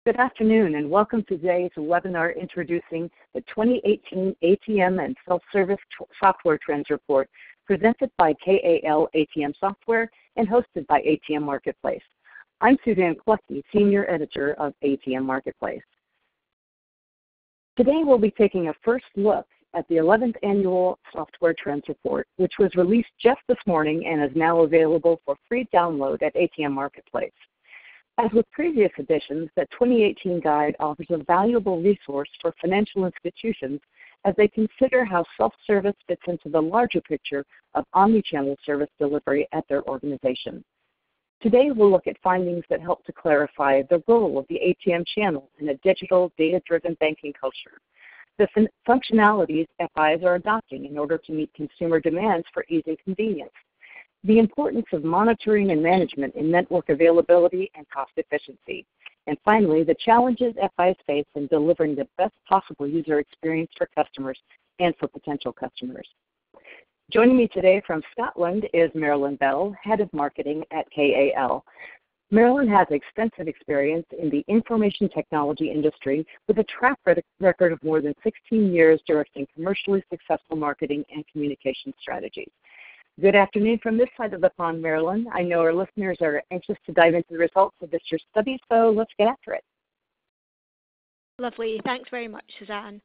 Good afternoon and welcome to today's webinar introducing the 2018 ATM and Self-Service Software Trends Report presented by KAL ATM Software and hosted by ATM Marketplace. I'm Suzanne Clucky, Senior Editor of ATM Marketplace. Today we'll be taking a first look at the 11th Annual Software Trends Report, which was released just this morning and is now available for free download at ATM Marketplace. As with previous editions, the 2018 guide offers a valuable resource for financial institutions as they consider how self-service fits into the larger picture of omnichannel service delivery at their organization. Today we'll look at findings that help to clarify the role of the ATM channel in a digital, data-driven banking culture, the functionalities FIs are adopting in order to meet consumer demands for ease and convenience, the importance of monitoring and management in network availability and cost efficiency, and finally, the challenges FIs face in delivering the best possible user experience for customers and for potential customers. Joining me today from Scotland is Marilyn Bell, Head of Marketing at KAL. Marilyn has extensive experience in the information technology industry with a track record of more than 16 years directing commercially successful marketing and communication strategies. Good afternoon from this side of the pond, Marilyn. I know our listeners are anxious to dive into the results of this year's study, so let's get after it. Lovely. Thanks very much, Suzanne.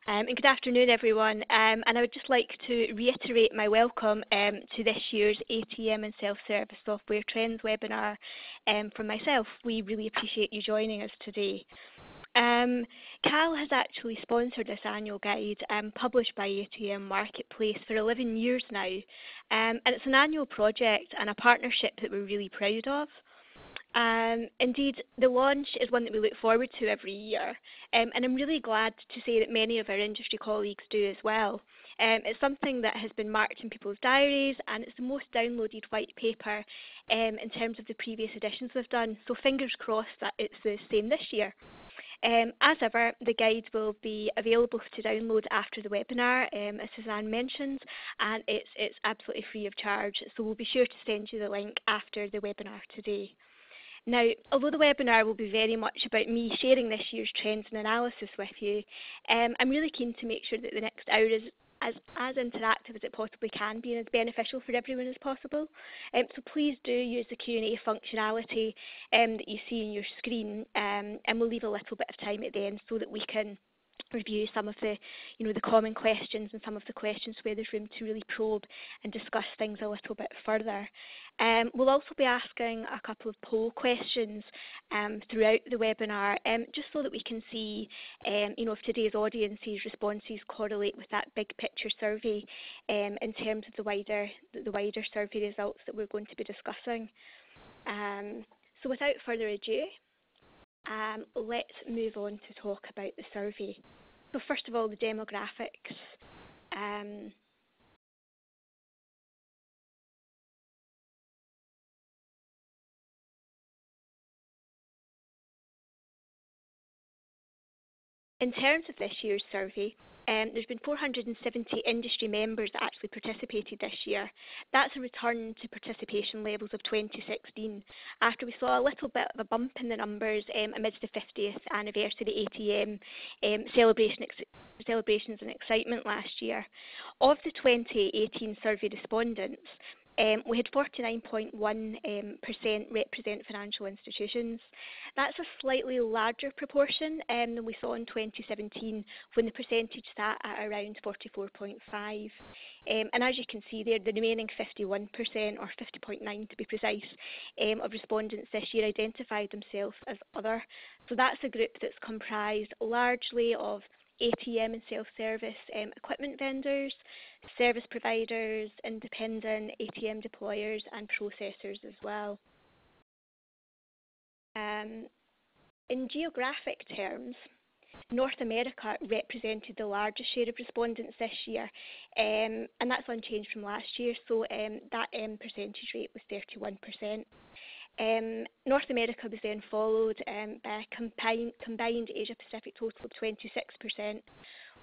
And good afternoon, everyone. And I would just like to reiterate my welcome to this year's ATM and Self-Service Software Trends webinar from myself. We really appreciate you joining us today. KAL has actually sponsored this annual guide published by ATM Marketplace for 11 years now, and it's an annual project and a partnership that we're really proud of. Indeed, the launch is one that we look forward to every year, and I'm really glad to say that many of our industry colleagues do as well. It's something that has been marked in people's diaries, and it's the most downloaded white paper in terms of the previous editions we've done, so fingers crossed that it's the same this year. As ever, the guide will be available to download after the webinar, as Suzanne mentioned, and it's absolutely free of charge, so we'll be sure to send you the link after the webinar today. Now, although the webinar will be very much about me sharing this year's trends and analysis with you, I'm really keen to make sure that the next hour is as interactive as it possibly can be and as beneficial for everyone as possible. So please do use the Q&A functionality that you see on your screen, and we'll leave a little bit of time at the end so that we can review some of the, the common questions and some of the questions where there's room to really probe and discuss things a little bit further. We'll also be asking a couple of poll questions throughout the webinar, just so that we can see, if today's audience's responses correlate with that big picture survey in terms of the wider survey results that we're going to be discussing. So without further ado, let's move on to talk about the survey. So first of all, the demographics. In terms of this year's survey, there's been 470 industry members that actually participated this year. That's a return to participation levels of 2016, after we saw a little bit of a bump in the numbers amidst the 50th anniversary ATM celebrations and excitement last year. Of the 2018 survey respondents, we had 49.1% represent financial institutions. That's a slightly larger proportion than we saw in 2017, when the percentage sat at around 44.5%. And as you can see there, the remaining 51%, or 50.9% to be precise, of respondents this year identified themselves as other. So that's a group that's comprised largely of ATM and self-service equipment vendors, service providers, independent ATM deployers and processors as well. In geographic terms, North America represented the largest share of respondents this year, and that's unchanged from last year, so that percentage rate was 31%. North America was then followed by a combined Asia-Pacific total of 26%,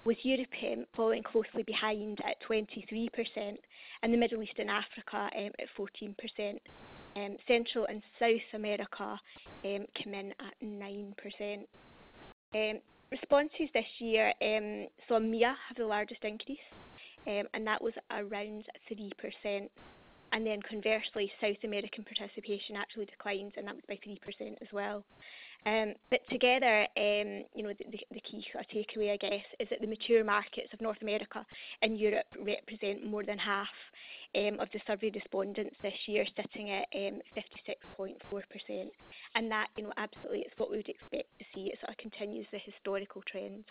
with Europe following closely behind at 23%, and the Middle East and Africa at 14%. Central and South America came in at 9%. Responses this year saw EMEA have the largest increase, and that was around 3%. And then conversely, South American participation actually declined, and that was by 3% as well. But together, the key sort of takeaway, I guess, is that the mature markets of North America and Europe represent more than half of the survey respondents this year, sitting at 56.4%. And that, absolutely, it's what we would expect to see. It sort of continues the historical trend.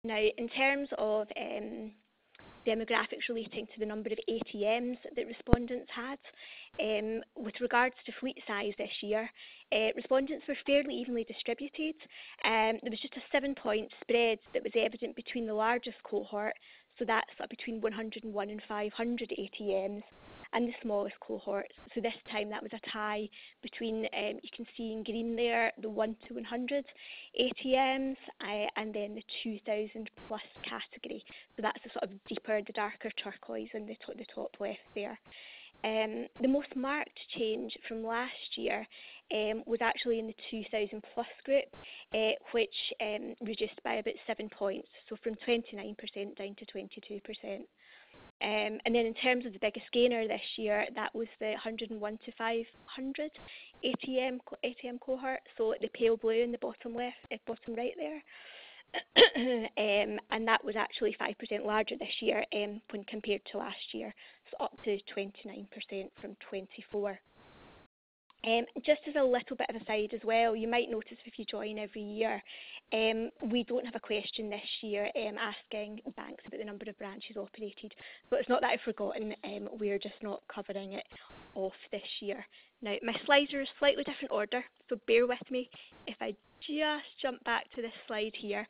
Now, in terms of demographics relating to the number of ATMs that respondents had. With regards to fleet size this year, respondents were fairly evenly distributed. There was just a 7-point spread that was evident between the largest cohort, so that's between 101 and 500 ATMs, and the smallest cohorts. So this time that was a tie between, you can see in green there, the 1 to 100 ATMs, and then the 2,000 plus category. So that's the sort of deeper, the darker turquoise in the top left there. The most marked change from last year was actually in the 2,000 plus group, which reduced by about 7 points, so from 29% down to 22%. And then in terms of the biggest gainer this year, that was the 101 to 500 ATM cohort, so the pale blue in the bottom right there. And that was actually 5% larger this year when compared to last year, so up to 29% from 24%. Just as a little bit of a side as well, you might notice if you join every year, we don't have a question this year asking banks about the number of branches operated. But it's not that I've forgotten, we're just not covering it off this year. Now, my slides are a slightly different order, so bear with me if I just jump back to this slide here,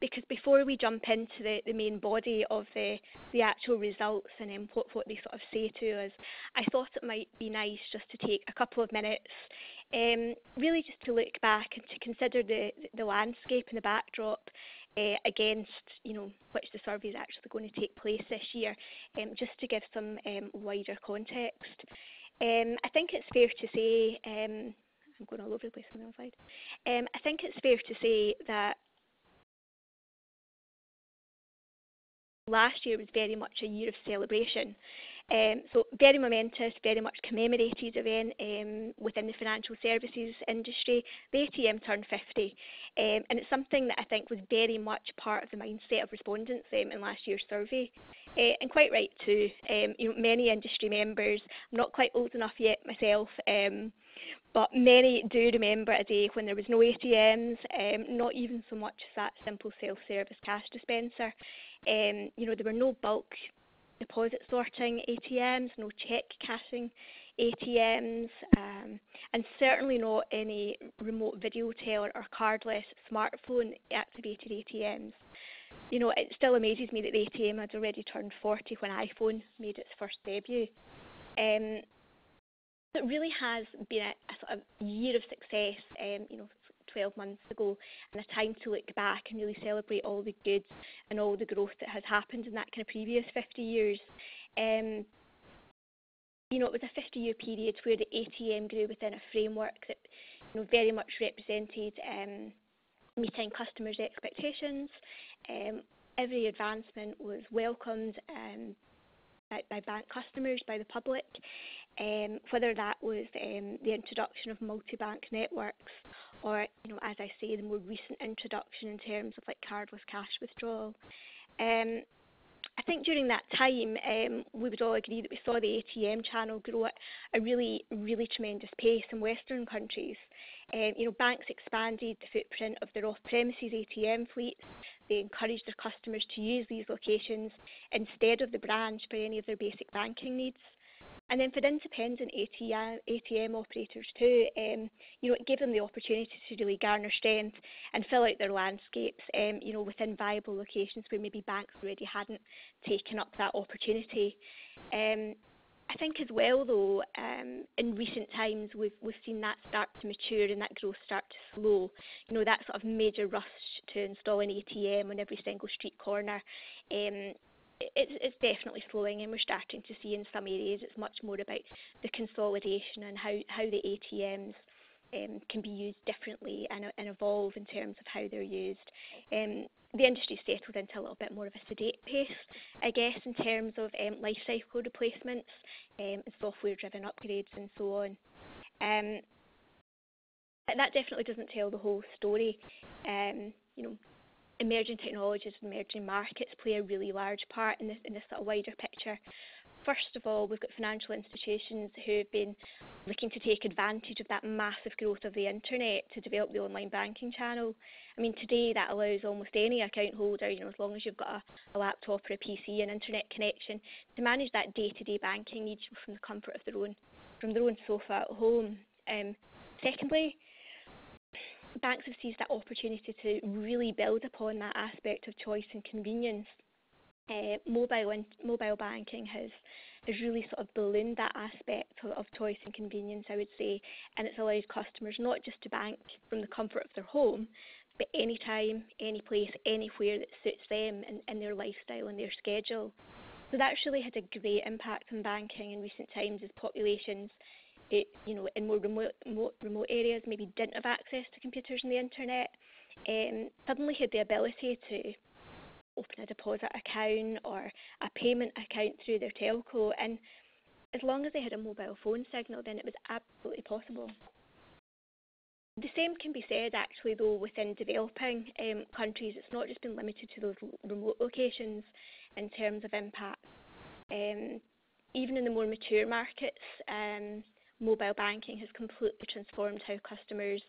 because before we jump into the main body of the actual results and what they sort of say to us, I thought it might be nice just to take a couple of minutes, really just to look back and to consider the landscape and the backdrop against, which the survey is actually going to take place this year, just to give some wider context. I think it's fair to say, I'm going all over the place on the other side. I think it's fair to say that last year was very much a year of celebration. So very momentous, very much commemorated event within the financial services industry. The ATM turned 50, and it's something that I think was very much part of the mindset of respondents in last year's survey. And quite right too. Many industry members, I'm not quite old enough yet myself, but many do remember a day when there was no ATMs, not even so much as that simple self-service cash dispenser. There were no bulk deposit sorting ATMs, no cheque cashing ATMs, and certainly not any remote video teller or cardless smartphone activated ATMs. It still amazes me that the ATM had already turned 40 when iPhone made its first debut. It really has been a sort of year of success, 12 months ago, and a time to look back and really celebrate all the good and all the growth that has happened in that kind of previous 50 years. It was a 50-year period where the ATM grew within a framework that very much represented meeting customers' expectations. Every advancement was welcomed by bank customers, by the public, whether that was the introduction of multi-bank networks or, as I say, the more recent introduction in terms of cardless cash withdrawal. I think during that time, we would all agree that we saw the ATM channel grow at a really, really tremendous pace in Western countries. Banks expanded the footprint of their off-premises ATM fleets. They encouraged their customers to use these locations instead of the branch for any of their basic banking needs. And then for independent ATM operators too, it gave them the opportunity to really garner strength and fill out their landscapes, within viable locations where maybe banks already hadn't taken up that opportunity. I think as well though, in recent times we've seen that start to mature and that growth start to slow. That sort of major rush to install an ATM on every single street corner. it's definitely slowing, and we're starting to see in some areas it's much more about the consolidation and how the ATMs can be used differently and evolve in terms of how they're used. The industry's settled into a little bit more of a sedate pace, I guess, in terms of life cycle replacements and software-driven upgrades and so on. But that definitely doesn't tell the whole story. Emerging technologies, emerging markets play a really large part in this sort of wider picture. First of all, we've got financial institutions who have been looking to take advantage of that massive growth of the internet to develop the online banking channel. I mean, today that allows almost any account holder, as long as you've got a laptop or a PC and internet connection, to manage that day-to-day banking needs from the comfort of their own sofa at home. Secondly, banks have seized that opportunity to really build upon that aspect of choice and convenience. Mobile banking has really sort of ballooned that aspect of choice and convenience, I would say, and it's allowed customers not just to bank from the comfort of their home, but anytime, any place, anywhere that suits them and their lifestyle and their schedule. So that's really had a great impact on banking in recent times as populations, in more remote areas maybe didn't have access to computers and the internet, suddenly had the ability to open a deposit account or a payment account through their telco, and as long as they had a mobile phone signal, then it was absolutely possible. The same can be said actually though within developing countries. It's not just been limited to those remote locations in terms of impact. Even in the more mature markets, mobile banking has completely transformed how customers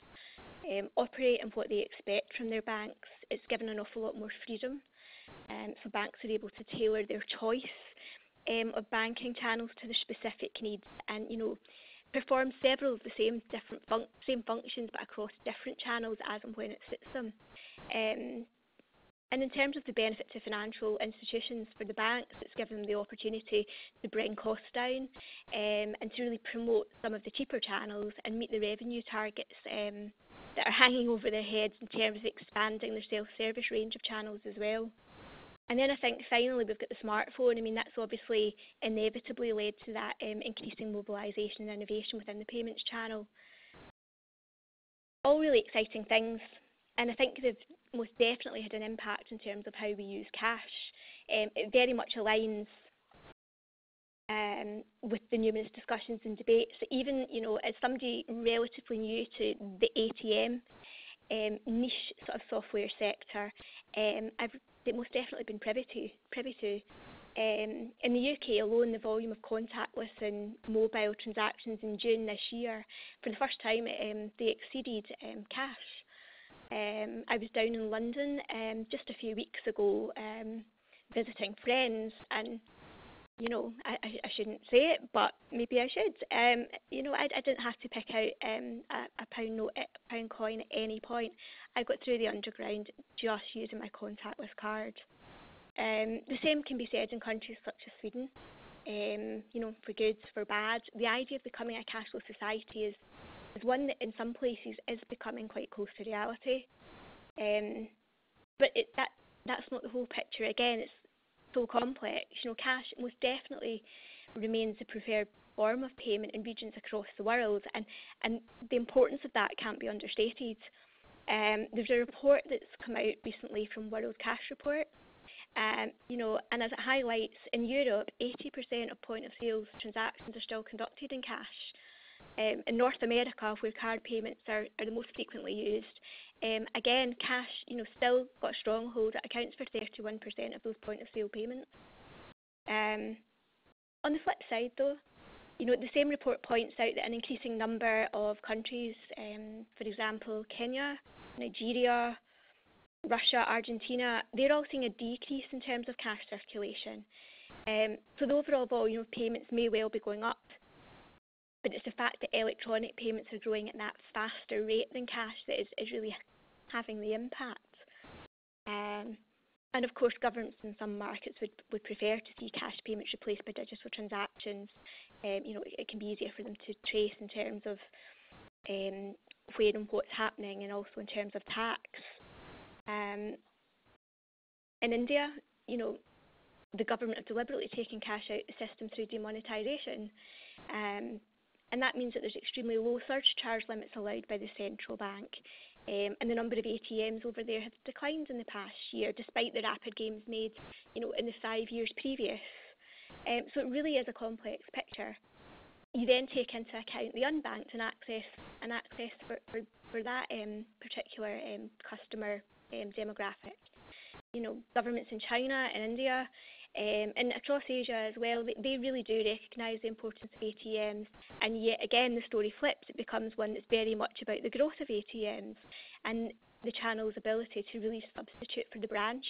operate and what they expect from their banks. It's given an awful lot more freedom. So banks are able to tailor their choice of banking channels to their specific needs, and perform several of the same functions but across different channels as and when it suits them. And in terms of the benefit to financial institutions for the banks, it's given them the opportunity to bring costs down and to really promote some of the cheaper channels and meet the revenue targets that are hanging over their heads in terms of expanding their self-service range of channels as well. And then I think finally we've got the smartphone. I mean, that's obviously inevitably led to that increasing mobilisation and innovation within the payments channel. All really exciting things, and I think they've most definitely had an impact in terms of how we use cash. It very much aligns with the numerous discussions and debates. Even, as somebody relatively new to the ATM niche sort of software sector, I've most definitely been privy to. In the UK alone, the volume of contactless and mobile transactions in June this year, for the first time, they exceeded cash. I was down in London just a few weeks ago visiting friends, and I shouldn't say it, but maybe I should. I didn't have to pick out a pound note, a pound coin at any point. I got through the underground just using my contactless card. The same can be said in countries such as Sweden. For good, for bad. The idea of becoming a cashless society is one that in some places is becoming quite close to reality. But that's not the whole picture. Again, it's so complex. Cash most definitely remains the preferred form of payment in regions across the world, and the importance of that can't be understated. There's a report that's come out recently from World Cash Report, and as it highlights, in Europe, 80% of point-of-sale transactions are still conducted in cash. In North America, where card payments are the most frequently used, again, cash, still got a stronghold. It accounts for 31% of those point-of-sale payments. On the flip side, though, the same report points out that an increasing number of countries, for example, Kenya, Nigeria, Russia, Argentina, they're all seeing a decrease in terms of cash circulation. So the overall volume of payments may well be going up, but it's the fact that electronic payments are growing at that faster rate than cash that is really having the impact. And of course, governments in some markets would prefer to see cash payments replaced by digital transactions. It can be easier for them to trace in terms of where and what's happening, and also in terms of tax. In India, the government have deliberately taken cash out of the system through demonetisation. And that means that there's extremely low surge charge limits allowed by the central bank. And the number of ATMs over there has declined in the past year, despite the rapid gains made, in the 5 years previous. So it really is a complex picture. You then take into account the unbanked and access for that particular customer demographic. Governments in China and India and across Asia as well, they really do recognise the importance of ATMs, and yet again the story flips. It becomes one that's very much about the growth of ATMs and the channel's ability to really substitute for the branch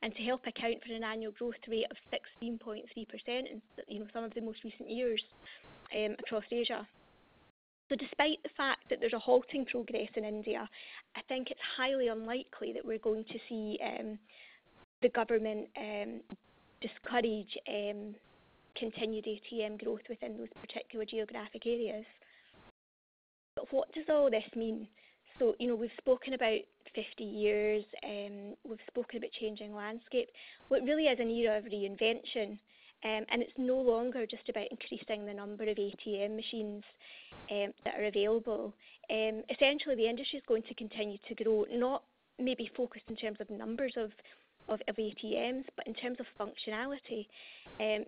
and to help account for an annual growth rate of 16.3% in some of the most recent years across Asia. So despite the fact that there's a halting progress in India, I think it's highly unlikely that we're going to see the government discourage continued ATM growth within those particular geographic areas. But what does all this mean? So, we've spoken about 50 years, we've spoken about changing landscape. Well, it really is an era of reinvention, and it's no longer just about increasing the number of ATM machines that are available. Essentially, the industry is going to continue to grow, not maybe focused in terms of numbers of ATMs, but in terms of functionality,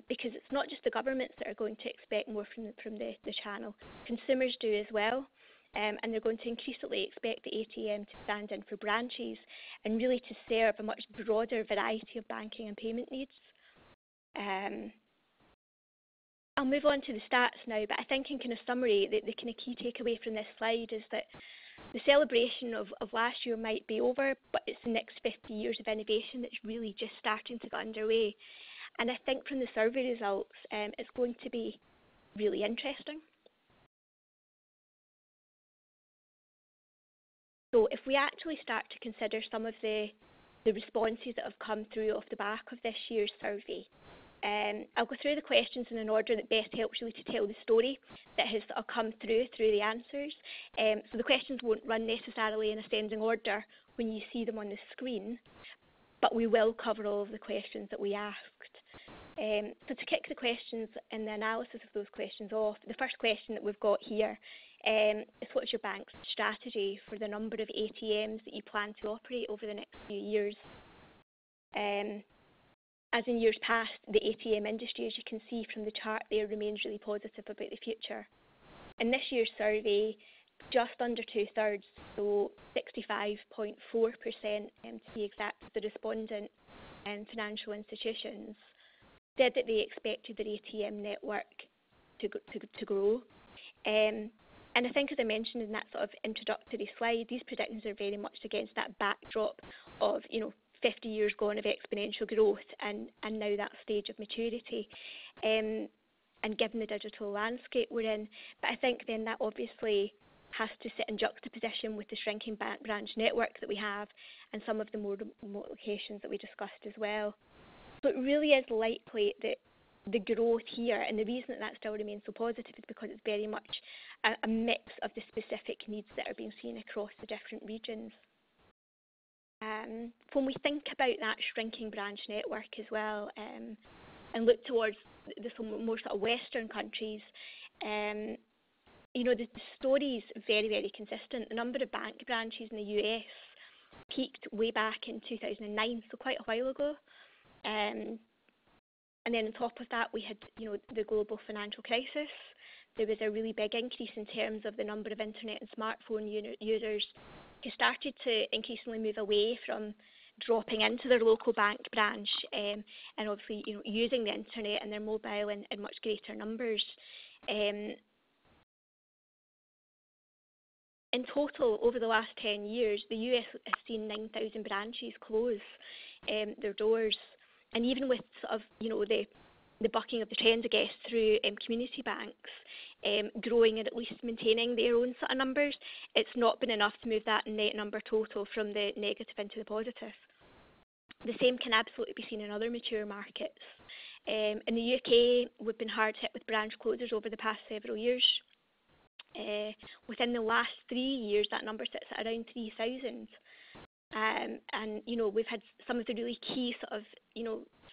because it's not just the governments that are going to expect more from the channel. Consumers do as well, and they're going to increasingly expect the ATM to stand in for branches and really to serve a much broader variety of banking and payment needs. I'll move on to the stats now, but I think in kind of summary, the kind of key takeaway from this slide is that the celebration of last year might be over, but it's the next 50 years of innovation that's really just starting to get underway. And I think from the survey results, it's going to be really interesting. So if we actually start to consider some of the responses that have come through off the back of this year's survey, I'll go through the questions in an order that best helps really to tell the story that has sort of come through the answers. So the questions won't run necessarily in ascending order when you see them on the screen, but we will cover all of the questions that we asked. So to kick the questions and the analysis of those questions off, the first question that we've got here is what's your bank's strategy for the number of ATMs that you plan to operate over the next few years? As in years past, the ATM industry, as you can see from the chart there, remains really positive about the future. In this year's survey, just under two-thirds, so 65.4% to be exact, of the respondent and financial institutions said that they expected their ATM network to grow. And I think, as I mentioned in that sort of introductory slide, these predictions are very much against that backdrop of, 50 years gone of exponential growth and now that stage of maturity, and given the digital landscape we're in. But I think then that obviously has to sit in juxtaposition with the shrinking branch network that we have and some of the more remote locations that we discussed as well. So it really is likely that the growth here, and the reason that still remains so positive is because it's very much a mix of the specific needs that are being seen across the different regions. When we think about that shrinking branch network as well, and look towards the more sort of Western countries, the story is very, very consistent. The number of bank branches in the US peaked way back in 2009, so quite a while ago. And then on top of that, we had, the global financial crisis. There was a really big increase in terms of the number of internet and smartphone users who started to increasingly move away from dropping into their local bank branch and obviously, using the internet and their mobile in much greater numbers. In total, over the last 10 years, the US has seen 9,000 branches close their doors. And even with sort of, the bucking of the trend, I guess, through community banks growing and at least maintaining their own sort of numbers, it's not been enough to move that net number total from the negative into the positive. The same can absolutely be seen in other mature markets. In the UK, we've been hard hit with branch closures over the past several years. Within the last 3 years, that number sits at around 3,000. And we've had some of the really key sort of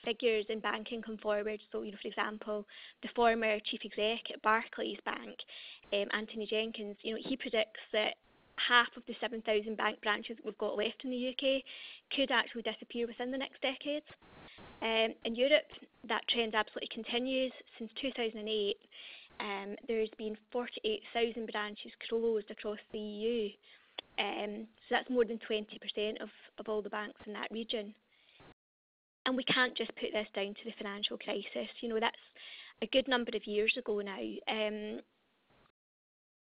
figures in banking come forward. So for example, the former chief exec at Barclays Bank, Anthony Jenkins, he predicts that half of the 7,000 bank branches that we've got left in the UK could actually disappear within the next decade. In Europe, that trend absolutely continues. Since 2008, there's been 48,000 branches closed across the EU. So that's more than 20% of all the banks in that region. And we can't just put this down to the financial crisis. That's a good number of years ago now.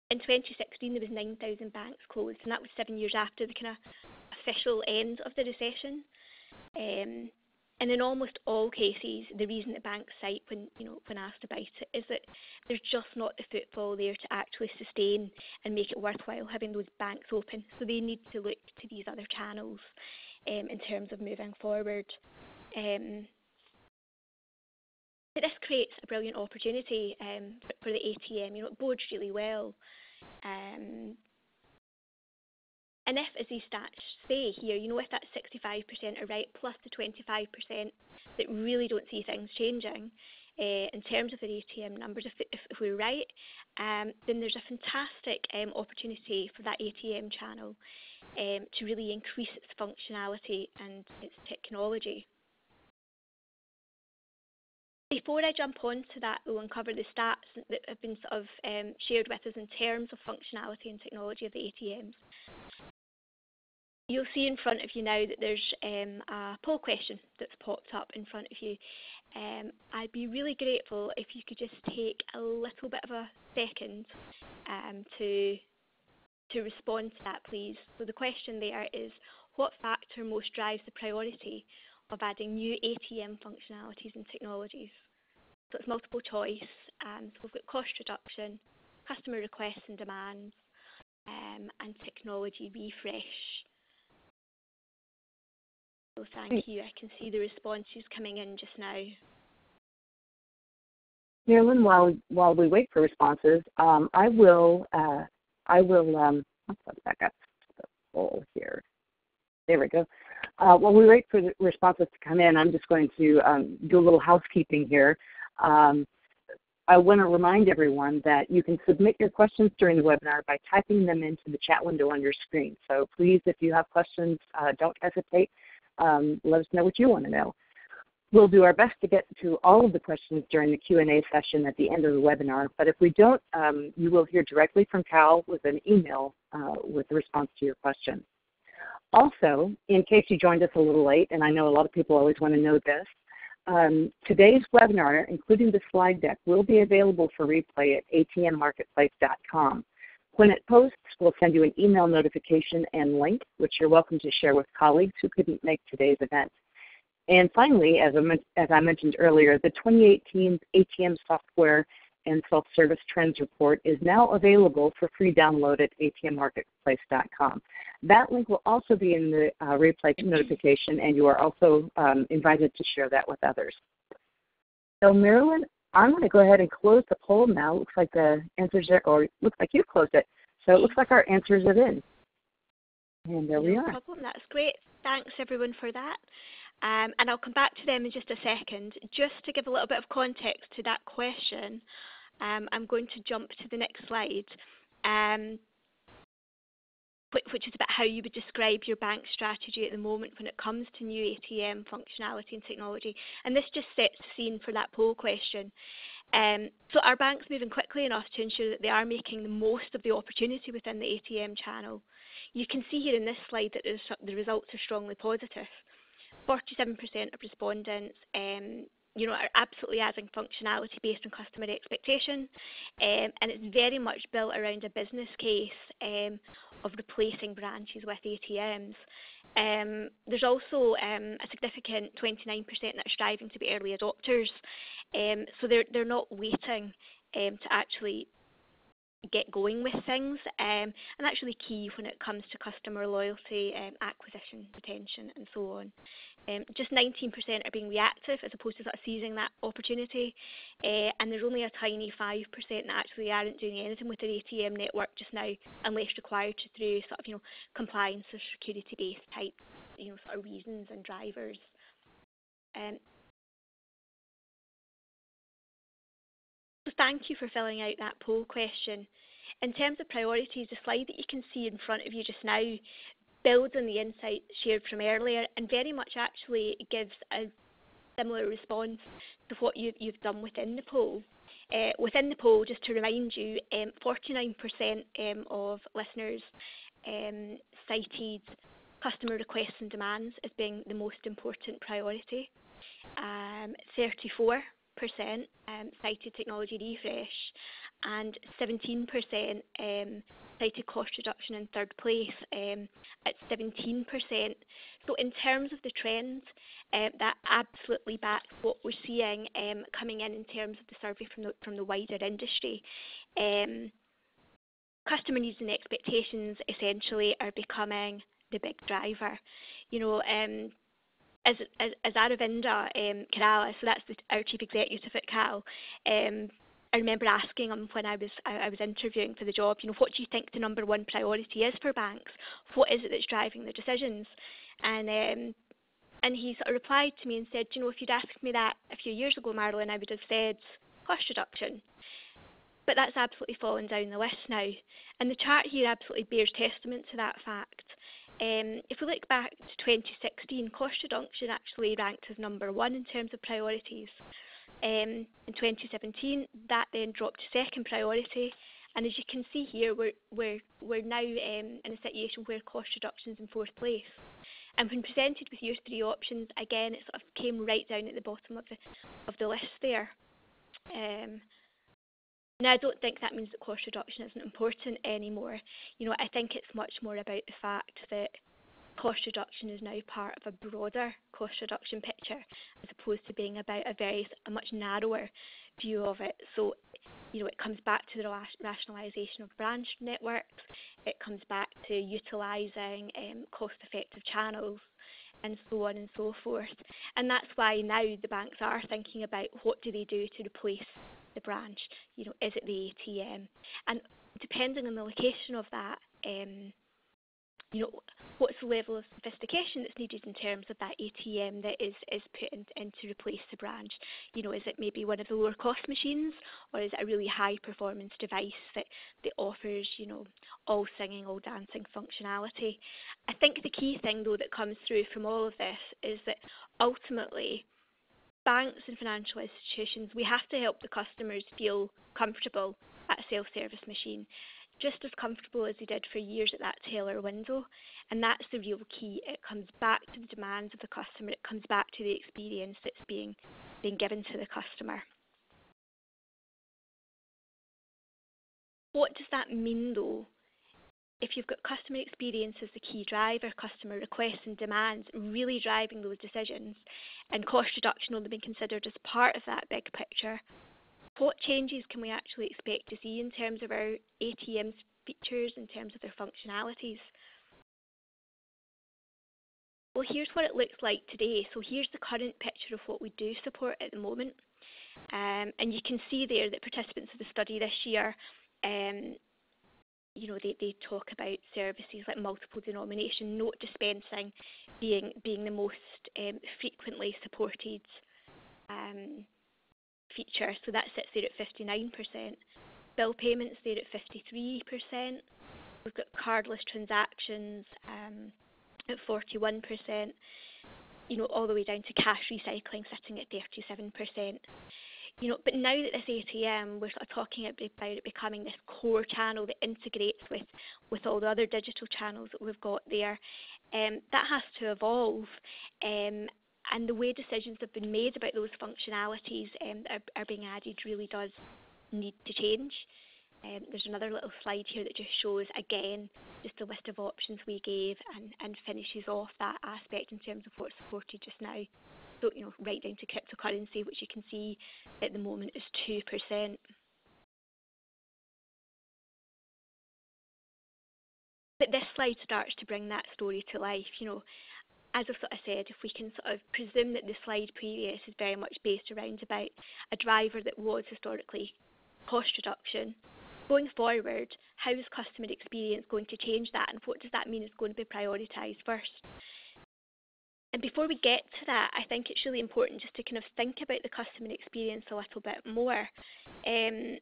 In 2016, there was 9,000 banks closed, and that was 7 years after the kind of official end of the recession. And in almost all cases, the reason that banks cite when asked about it is that there's just not the footfall there to actually sustain and make it worthwhile having those banks open. So they need to look to these other channels in terms of moving forward. But this creates a brilliant opportunity for the ATM. It bodes really well. And if, as these stats say here, if that 65% are right, plus the 25% that really don't see things changing in terms of the ATM numbers, if we're right, then there's a fantastic opportunity for that ATM channel to really increase its functionality and its technology. Before I jump on to that, though, and cover the stats that have been sort of shared with us in terms of functionality and technology of the ATMs, you'll see in front of you now that there's a poll question that's popped up in front of you. I'd be really grateful if you could just take a little bit of a second to respond to that, please. So the question there is, what factor most drives the priority of adding new ATM functionalities and technologies? So it's multiple choice. So we've got cost reduction, customer requests and demands, and technology refresh. So thank you. I can see the responses coming in just now. Marilyn, while we wait for responses, I will let's back up the poll here. There we go. While we wait for the responses to come in, I'm just going to do a little housekeeping here. I want to remind everyone that you can submit your questions during the webinar by typing them into the chat window on your screen. So please, if you have questions, don't hesitate. Let us know what you want to know. We'll do our best to get to all of the questions during the Q&A session at the end of the webinar, but if we don't, you will hear directly from Cal with an email with the response to your question. Also, in case you joined us a little late, and I know a lot of people always want to know this, today's webinar, including the slide deck, will be available for replay at atmmarketplace.com. When it posts, we'll send you an email notification and link, which you're welcome to share with colleagues who couldn't make today's event. And finally, as I mentioned earlier, the 2018 ATM software and self-service trends report is now available for free download at atmmarketplace.com. That link will also be in the replay notification, and you are also invited to share that with others. So Marilyn, I'm going to go ahead and close the poll now. Looks like the answers are, or looks like you've closed it. So it looks like our answers are in. And there we are. No problem. That's great. Thanks everyone for that. And I'll come back to them in just a second. Just to give a little bit of context to that question, I'm going to jump to the next slide, which is about how you would describe your bank strategy at the moment when it comes to new ATM functionality and technology. And this just sets the scene for that poll question. So are banks moving quickly enough to ensure that they are making the most of the opportunity within the ATM channel? You can see here in this slide that the results are strongly positive. 47% of respondents are absolutely adding functionality based on customer expectation, and it's very much built around a business case of replacing branches with ATMs. There's also a significant 29% that are striving to be early adopters, so they're not waiting to actually get going with things, and that's really key when it comes to customer loyalty, acquisition, retention, and so on. Just 19% are being reactive as opposed to sort of seizing that opportunity, and there's only a tiny 5% that actually aren't doing anything with their ATM network just now, unless required to through sort of compliance or security-based type sort of reasons and drivers. So thank you for filling out that poll question. In terms of priorities, the slide that you can see in front of you just now builds on the insights shared from earlier and very much actually gives a similar response to what you've done within the poll. Within the poll, just to remind you, 49% of listeners cited customer requests and demands as being the most important priority. 34% cited technology refresh, and 17% cited cost reduction in third place at 17%. So in terms of the trends, that absolutely backs what we're seeing coming in terms of the survey from the wider industry. Customer needs and expectations essentially are becoming the big driver. As Aravinda Korala, so that's our chief executive at KAL, I remember asking him when I was interviewing for the job, what do you think the number one priority is for banks? What is it that's driving the decisions? And he sort of replied to me and said, if you'd asked me that a few years ago, Marilyn, I would have said cost reduction. But that's absolutely fallen down the list now. And the chart here absolutely bears testament to that fact. If we look back to 2016, cost reduction actually ranked as number one in terms of priorities. In 2017, that then dropped to second priority, and as you can see here, we're now in a situation where cost reduction is in fourth place. And when presented with your three options, again, it sort of came right down at the bottom of the list there. Now, I don't think that means that cost reduction isn't important anymore. I think it's much more about the fact that cost reduction is now part of a broader cost reduction picture, as opposed to being about a much narrower view of it. So, it comes back to the rationalisation of branch networks. It comes back to utilising cost-effective channels, and so on and so forth. And that's why now the banks are thinking about what do they do to replace the branch. Is it the ATM? And depending on the location of that, what's the level of sophistication that's needed in terms of that ATM that is put in to replace the branch? Is it maybe one of the lower cost machines, or is it a really high performance device that offers, all singing, all dancing functionality? I think the key thing though that comes through from all of this is that ultimately banks and financial institutions, we have to help the customers feel comfortable at a self-service machine, just as comfortable as they did for years at that teller window. And that's the real key. It comes back to the demands of the customer. It comes back to the experience that's being given to the customer. What does that mean though? If you've got customer experience as the key driver, customer requests and demands really driving those decisions, and cost reduction only being considered as part of that big picture, what changes can we actually expect to see in terms of our ATM's features, in terms of their functionalities? Well, here's what it looks like today. So here's the current picture of what we do support at the moment. And you can see there that participants of the study this year, they talk about services like multiple denomination note dispensing being the most frequently supported feature. So that sits there at 59%. Bill payments there at 53%. We've got cardless transactions at 41%. All the way down to cash recycling sitting at 37%. But now that this ATM, we're sort of talking about it becoming this core channel that integrates with all the other digital channels that we've got there. That has to evolve, and the way decisions have been made about those functionalities are being added really does need to change. There's another little slide here that just shows, again, just a list of options we gave and finishes off that aspect in terms of what's supported just now. So, right down to cryptocurrency, which you can see at the moment is 2%. But this slide starts to bring that story to life. As I've sort of said, if we can sort of presume that the slide previous is very much based around about a driver that was historically cost reduction, going forward, how is customer experience going to change that, and what does that mean is going to be prioritised first? And before we get to that, I think it's really important just to kind of think about the customer experience a little bit more, and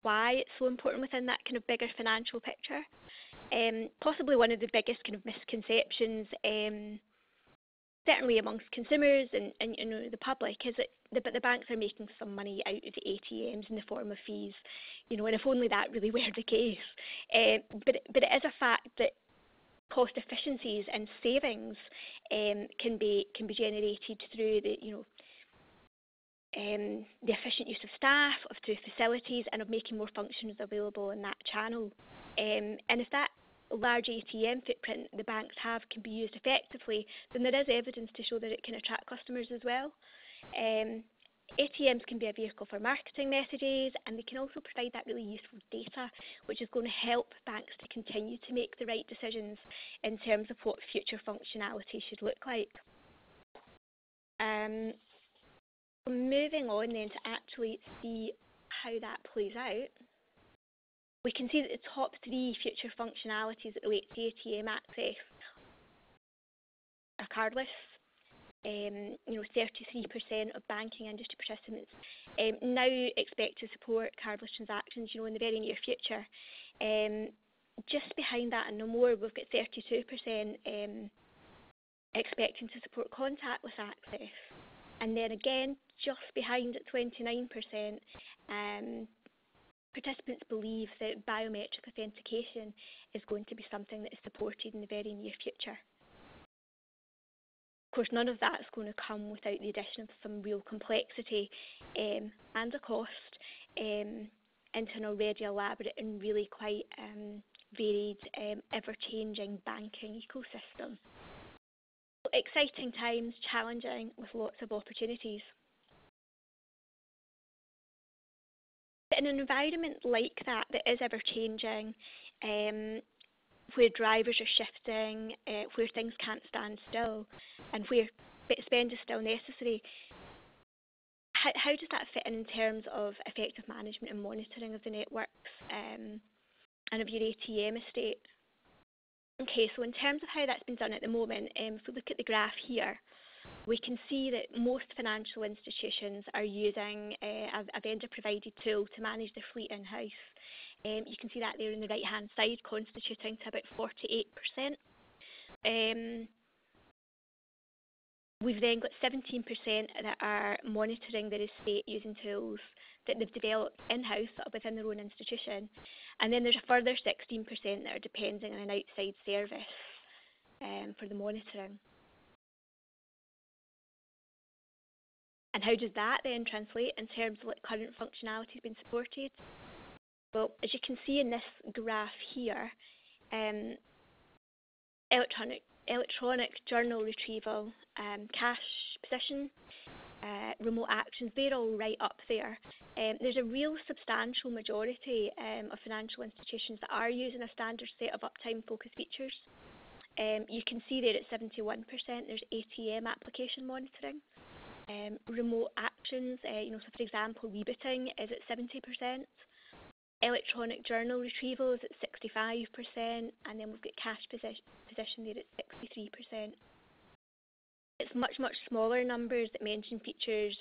why it's so important within that kind of bigger financial picture. Possibly one of the biggest kind of misconceptions, certainly amongst consumers and the public, is that the banks are making some money out of the ATMs in the form of fees, and if only that really were the case. But it is a fact that cost efficiencies and savings can be generated through the efficient use of staff, of through facilities, and of making more functions available in that channel. And if that large ATM footprint the banks have can be used effectively, then there is evidence to show that it can attract customers as well. ATMs can be a vehicle for marketing messages, and they can also provide that really useful data, which is going to help banks to continue to make the right decisions in terms of what future functionality should look like. Moving on then to actually see how that plays out, we can see that the top three future functionalities that relate to ATM access are cardless. 33% of banking industry participants now expect to support cardless transactions, in the very near future. Just behind that and no more, we've got 32% expecting to support contactless access. And then again, just behind at 29%, participants believe that biometric authentication is going to be something that is supported in the very near future. Of course, none of that is going to come without the addition of some real complexity and a cost into an already elaborate and really quite varied, ever-changing banking ecosystem. Exciting times, challenging, with lots of opportunities. But in an environment like that is ever-changing, where drivers are shifting, where things can't stand still, and where spend is still necessary, how does that fit in terms of effective management and monitoring of the networks and of your ATM estate? Okay, so in terms of how that's been done at the moment, if we look at the graph here, we can see that most financial institutions are using a vendor-provided tool to manage their fleet in-house. You can see that there on the right-hand side, constituting to about 48%. We've then got 17% that are monitoring their estate using tools that they've developed in-house within their own institution. And then there's a further 16% that are depending on an outside service for the monitoring. And how does that then translate in terms of what current functionality has been supported? Well, as you can see in this graph here, electronic journal retrieval, cash position, remote actions, they're all right up there. There's a real substantial majority of financial institutions that are using a standard set of uptime-focused features. You can see there at 71%, there's ATM application monitoring. Remote actions, so for example, rebooting is at 70%. Electronic journal retrieval is at 65%, and then we've got cash position there at 63%. It's much smaller numbers that mention features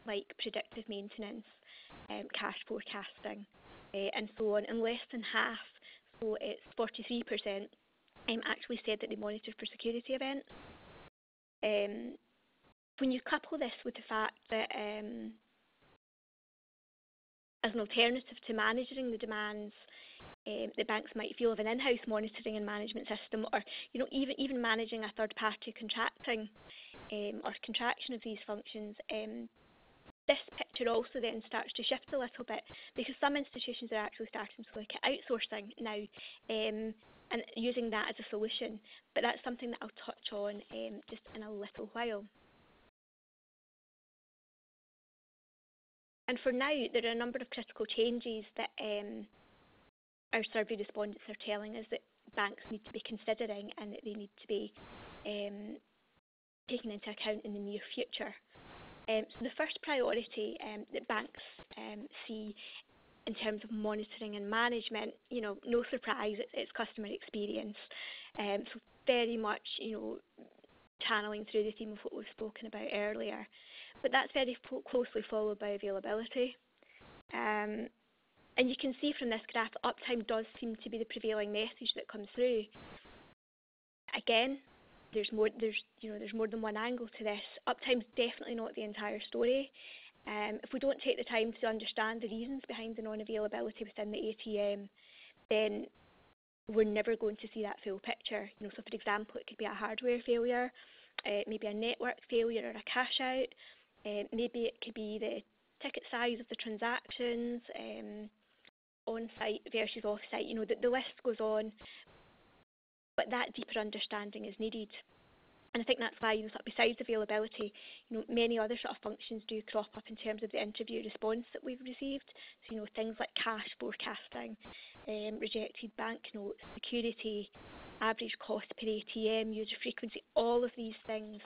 like predictive maintenance, cash forecasting, and so on, and less than half, so it's 43%, actually said that they monitor for security events. When you couple this with the fact that as an alternative to managing the demands that banks might feel of an in-house monitoring and management system, or even managing a third-party contracting or contraction of these functions, this picture also then starts to shift a little bit, because some institutions are actually starting to look at outsourcing now and using that as a solution. But that's something that I'll touch on just in a little while. And for now, there are a number of critical changes that our survey respondents are telling us that banks need to be considering and that they need to be taken into account in the near future. So the first priority that banks see in terms of monitoring and management, no surprise, it's customer experience. So very much, channeling through the theme of what we've spoken about earlier. But that's very closely followed by availability. And you can see from this graph, uptime does seem to be the prevailing message that comes through. Again, there's more than one angle to this. Uptime's definitely not the entire story. If we don't take the time to understand the reasons behind the non-availability within the ATM, then we're never going to see that full picture. So for example, it could be a hardware failure, maybe a network failure or a cash out, maybe it could be the ticket size of the transactions, on-site versus off-site, the list goes on, but that deeper understanding is needed. And I think that's why, besides availability, many other sort of functions do crop up in terms of the interview response that we've received. So, things like cash forecasting, rejected banknotes, security, average cost per ATM, user frequency, all of these things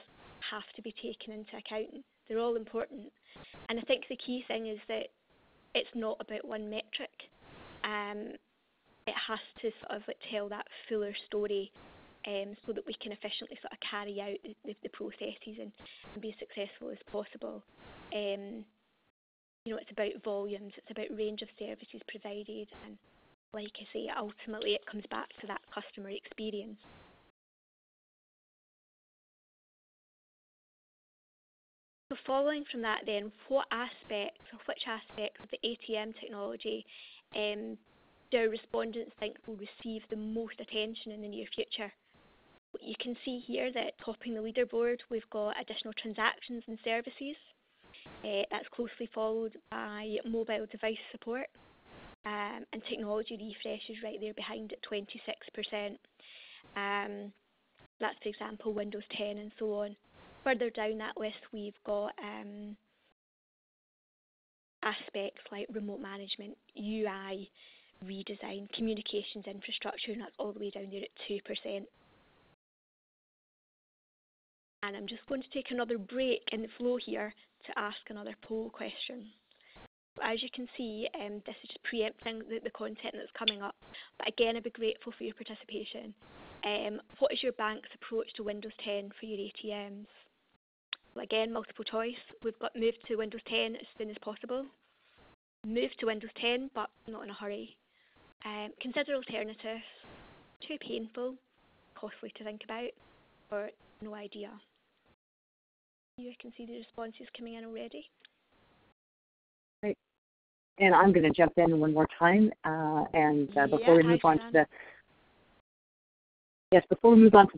have to be taken into account. They're all important. And I think the key thing is that it's not about one metric. It has to sort of tell that fuller story so that we can efficiently sort of carry out the processes and be as successful as possible. It's about volumes, it's about range of services provided, and like I say, ultimately it comes back to that customer experience. So following from that then, which aspects of the ATM technology do our respondents think will receive the most attention in the near future? You can see here that topping the leaderboard, we've got additional transactions and services. That's closely followed by mobile device support, and technology refreshes right there behind at 26%. That's, for example, Windows 10 and so on. Further down that list, we've got aspects like remote management, UI, redesign, communications infrastructure, and that's all the way down there at 2%. And I'm just going to take another break in the flow here to ask another poll question. As you can see, this is just preempting the content that's coming up. But again, I'd be grateful for your participation. What is your bank's approach to Windows 10 for your ATMs? Well, again, multiple choice. We've got move to Windows 10 as soon as possible. Move to Windows 10, but not in a hurry. Consider alternatives. Too painful, costly to think about, or no idea. You can see the responses coming in already. Great. And I'm going to jump in one more time, before we move on to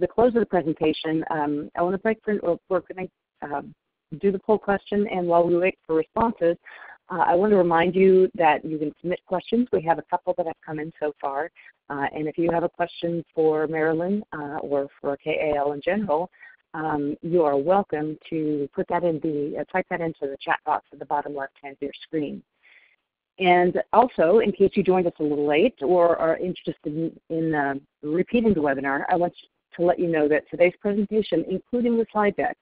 the close of the presentation, I want to break for we're going to do the poll question, and while we wait for responses, I want to remind you that you can submit questions. We have a couple that have come in so far, and if you have a question for Marilyn or for KAL in general, you are welcome to put that in type that into the chat box at the bottom left-hand of your screen. And also, in case you joined us a little late or are interested in repeating the webinar, I want to let you know that today's presentation, including the slide deck,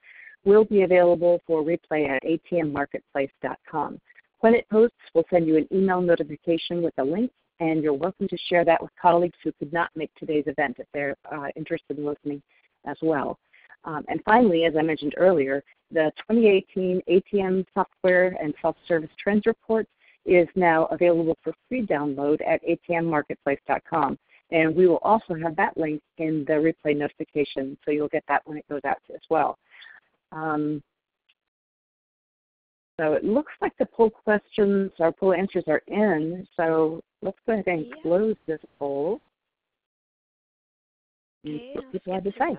will be available for replay at atmmarketplace.com. When it posts, we'll send you an email notification with a link, and you're welcome to share that with colleagues who could not make today's event if they're interested in listening as well. And finally, as I mentioned earlier, the 2018 ATM Software and Self-Service Trends Report is now available for free download at atmmarketplace.com. And we will also have that link in the replay notification, so you'll get that when it goes out as well. So it looks like the poll questions, our poll answers are in, so let's go ahead and close this poll. Okay, what people have to say.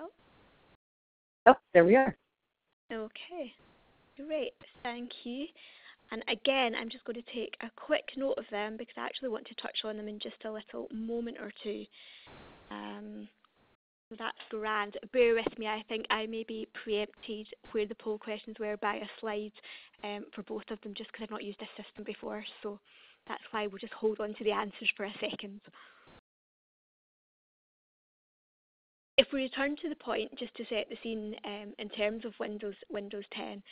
Oh, there we are. Okay, great, thank you. And again, I'm just going to take a quick note of them because I actually want to touch on them in just a little moment or two. That's grand. Bear with me, I think I maybe preempted where the poll questions were by a slide for both of them just because I've not used this system before. So that's why we'll just hold on to the answers for a second. if we return to the point, just to set the scene in terms of Windows 10,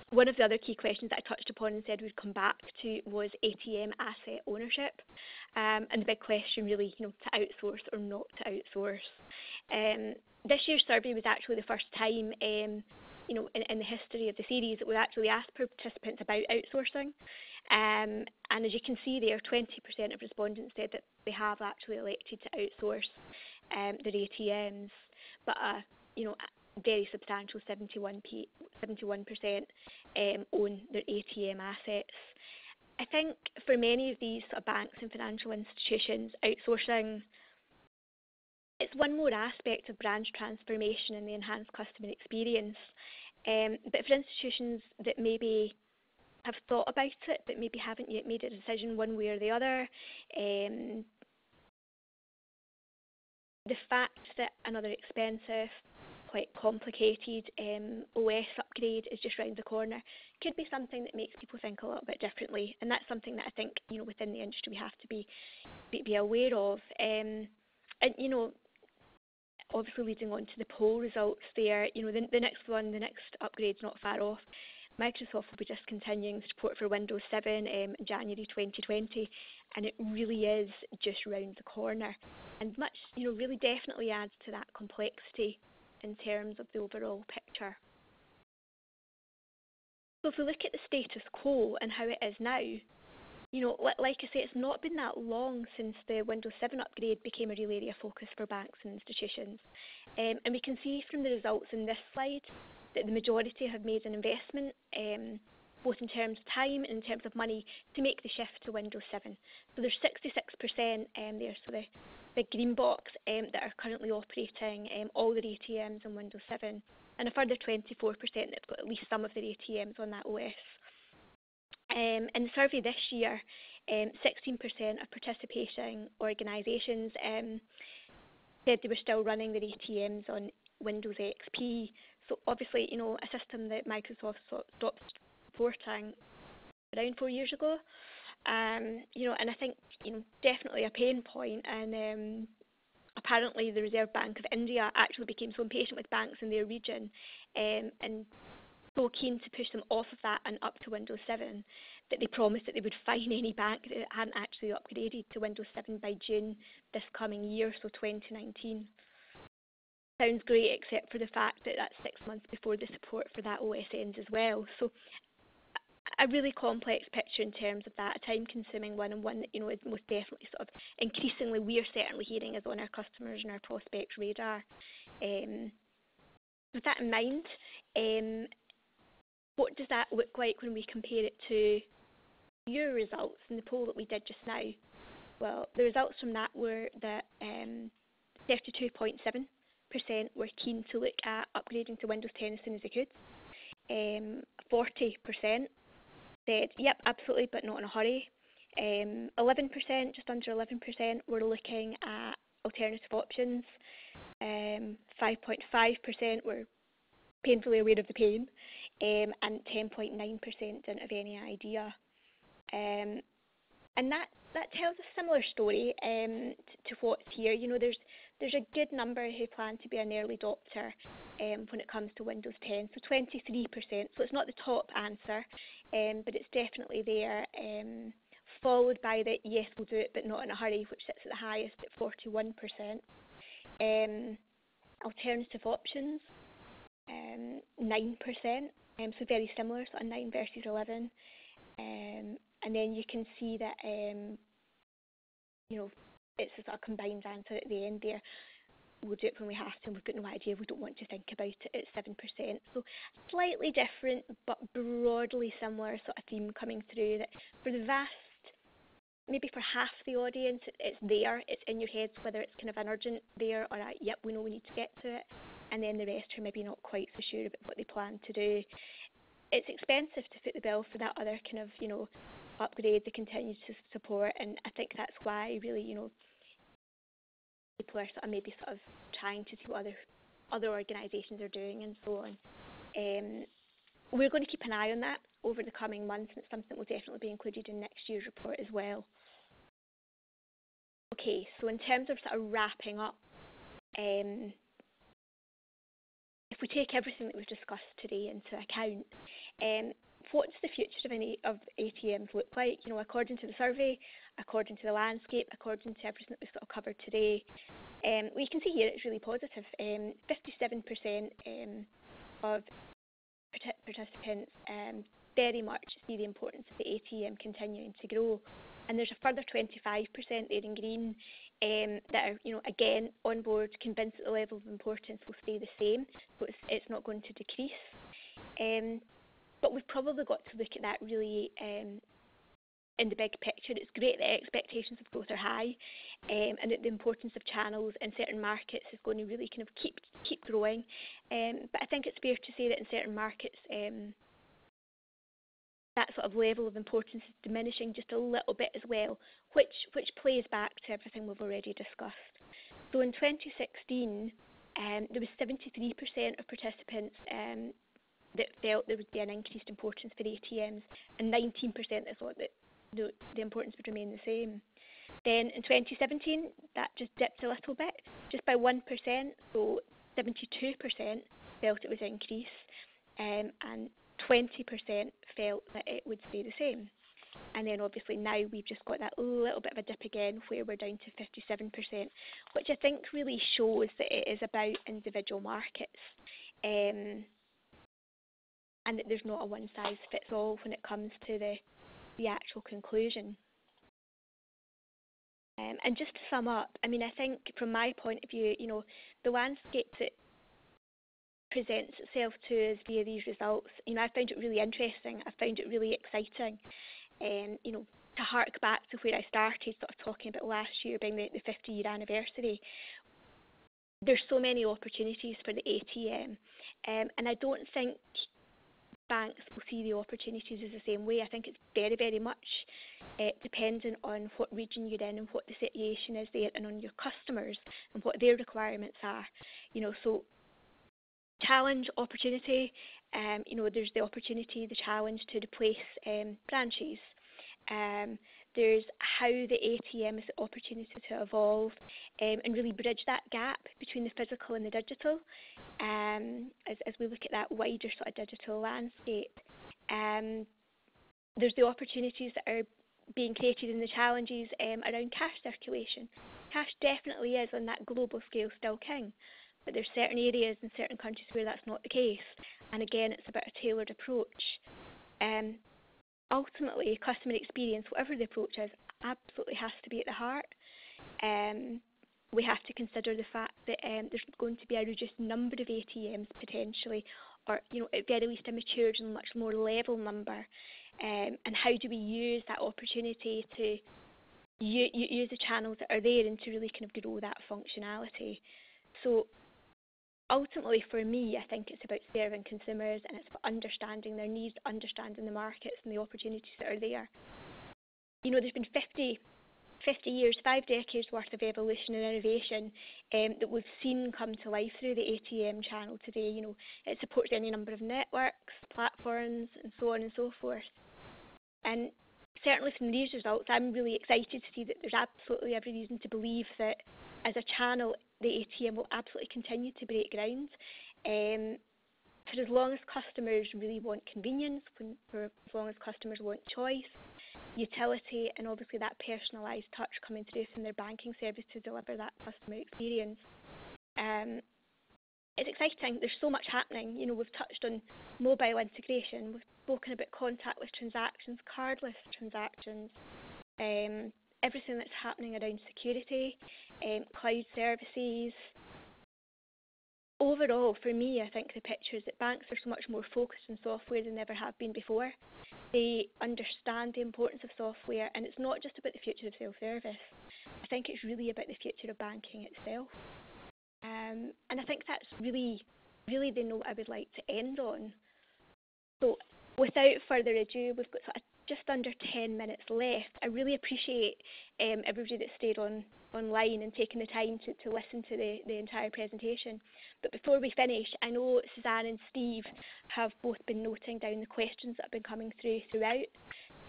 one of the other key questions that I touched upon and said we'd come back to was ATM asset ownership, and the big question really, to outsource or not to outsource. This year's survey was actually the first time, in the history of the series that we actually asked participants about outsourcing. And as you can see there, 20% of respondents said that they have actually elected to outsource their ATMs, but a very substantial 71% own their ATM assets. I think for many of these sort of banks and financial institutions, outsourcing, it's one more aspect of branch transformation and the enhanced customer experience. But for institutions that maybe have thought about it but maybe haven't yet made a decision one way or the other, the fact that another expensive, quite complicated OS upgrade is just round the corner could be something that makes people think a little bit differently, and that's something that I think within the industry we have to be aware of. And obviously leading on to the poll results there, the next upgrade's not far off. Microsoft will be discontinuing support for Windows 7 in January 2020, and it really is just round the corner, and much, really definitely adds to that complexity in terms of the overall picture. So if we look at the status quo and how it is now, like I say, it's not been that long since the Windows 7 upgrade became a real area of focus for banks and institutions. And we can see from the results in this slide that the majority have made an investment, both in terms of time and in terms of money, to make the shift to Windows 7. So there's 66% there, so the big green box, that are currently operating all their ATMs on Windows 7, and a further 24% that've got at least some of their ATMs on that OS. In the survey this year, 16% of participating organisations said they were still running their ATMs on Windows XP. So obviously, a system that Microsoft stopped supporting around 4 years ago. And I think, definitely a pain point. And apparently the Reserve Bank of India actually became so impatient with banks in their region, and so keen to push them off of that and up to Windows 7 that they promised that they would fine any bank that hadn't actually upgraded to Windows 7 by June this coming year, so 2019. Sounds great, except for the fact that that's 6 months before the support for that OS ends as well. So a really complex picture in terms of that, a time-consuming one, and one that is most definitely sort of increasingly we're certainly hearing is on our customers and our prospects' radar. With that in mind, what does that look like when we compare it to your results in the poll that we did just now? Well, the results from that were that 32.7% were keen to look at upgrading to Windows 10 as soon as they could. 40% said, yep, absolutely, but not in a hurry. 11%, just under 11%, were looking at alternative options. 5.5% were painfully aware of the pain, and 10.9% didn't have any idea. And that tells a similar story to what's here. There's a good number who plan to be an early adopter when it comes to Windows 10, so 23%. So it's not the top answer, but it's definitely there. Followed by the yes, we'll do it, but not in a hurry, which sits at the highest at 41%. Alternative options, 9%, so very similar, so 9 versus 11. And then you can see that it's a sort of combined answer at the end there. We'll do it when we have to, and we've got no idea, we don't want to think about it, at 7%. So slightly different, but broadly similar sort of theme coming through, that for the vast, maybe for half the audience, it's there, it's in your heads, whether it's kind of an urgent there or a, yep, we know we need to get to it, and then the rest are maybe not quite so sure about what they plan to do. It's expensive to foot the bill for that other kind of, upgrade they continue to support, and I think that's why really, people are maybe trying to see what other organisations are doing and so on. We're going to keep an eye on that over the coming months, and it's something that will definitely be included in next year's report as well. Okay, so in terms of wrapping up if we take everything that we've discussed today into account, what does the future of ATMs look like? You know, according to the survey, according to the landscape, according to everything that we've sort of covered today, we can see here it's really positive. 57% of participants very much see the importance of the ATM continuing to grow, and there's a further 25% there in green that are, you know, again on board, convinced that the level of importance will stay the same, so it's not going to decrease. But we've probably got to look at that really in the big picture. It's great that expectations of growth are high, and that the importance of channels in certain markets is going to really kind of keep growing. But I think it's fair to say that in certain markets, that sort of level of importance is diminishing just a little bit as well, which plays back to everything we've already discussed. So in 2016, there was 73% of participants that felt there would be an increased importance for ATMs, and 19% that thought that the importance would remain the same. Then in 2017, that just dipped a little bit, just by 1%, so 72% felt it was increased, and 20% felt that it would stay the same. And then obviously now we've just got that little bit of a dip again where we're down to 57%, which I think really shows that it is about individual markets, and that there's not a one-size-fits-all when it comes to the actual conclusion. And just to sum up, I mean, I think from my point of view, you know, the landscape that presents itself to us via these results, you know, I found it really interesting. I found it really exciting. You know, to hark back to where I started, sort of talking about last year being the 50-year anniversary, there's so many opportunities for the ATM, and I don't think banks will see the opportunities as the same way. I think it's very, very much dependent on what region you're in and what the situation is there, and on your customers and what their requirements are. You know, so challenge, opportunity. You know, there's the opportunity, the challenge to replace branches. There's how the ATM is the opportunity to evolve and really bridge that gap between the physical and the digital, as we look at that wider sort of digital landscape. There's the opportunities that are being created and the challenges around cash circulation. Cash definitely is on that global scale still king, but there's certain areas in certain countries where that's not the case. And again, it's about a tailored approach. Ultimately, customer experience, whatever the approach is, absolutely has to be at the heart. We have to consider the fact that there's going to be a reduced number of ATMs potentially, or, you know, at very least a matured and much more level number. And how do we use that opportunity to use the channels that are there and to really kind of grow that functionality? So ultimately, for me, I think it's about serving consumers, and it's about understanding their needs, understanding the markets and the opportunities that are there. You know, there's been 50 years, 5 decades worth of evolution and innovation that we've seen come to life through the ATM channel today. You know, it supports any number of networks, platforms, and so on and so forth. And certainly from these results, I'm really excited to see that there's absolutely every reason to believe that as a channel, the ATM will absolutely continue to break ground. For as long as customers really want convenience, for as long as customers want choice, utility, and obviously that personalised touch coming through from their banking service to deliver that customer experience. It's exciting. There's so much happening. You know, we've touched on mobile integration. We've spoken about contactless transactions, cardless transactions, everything that's happening around security, cloud services. Overall, for me, I think the picture is that banks are so much more focused on software than they ever have been before. They understand the importance of software, and it's not just about the future of self-service. I think it's really about the future of banking itself. And I think that's really, really the note I would like to end on. So without further ado, we've got sort of just under 10 minutes left. I really appreciate everybody that stayed online and taking the time to listen to the entire presentation. But before we finish, I know Suzanne and Steve have both been noting down the questions that have been coming throughout.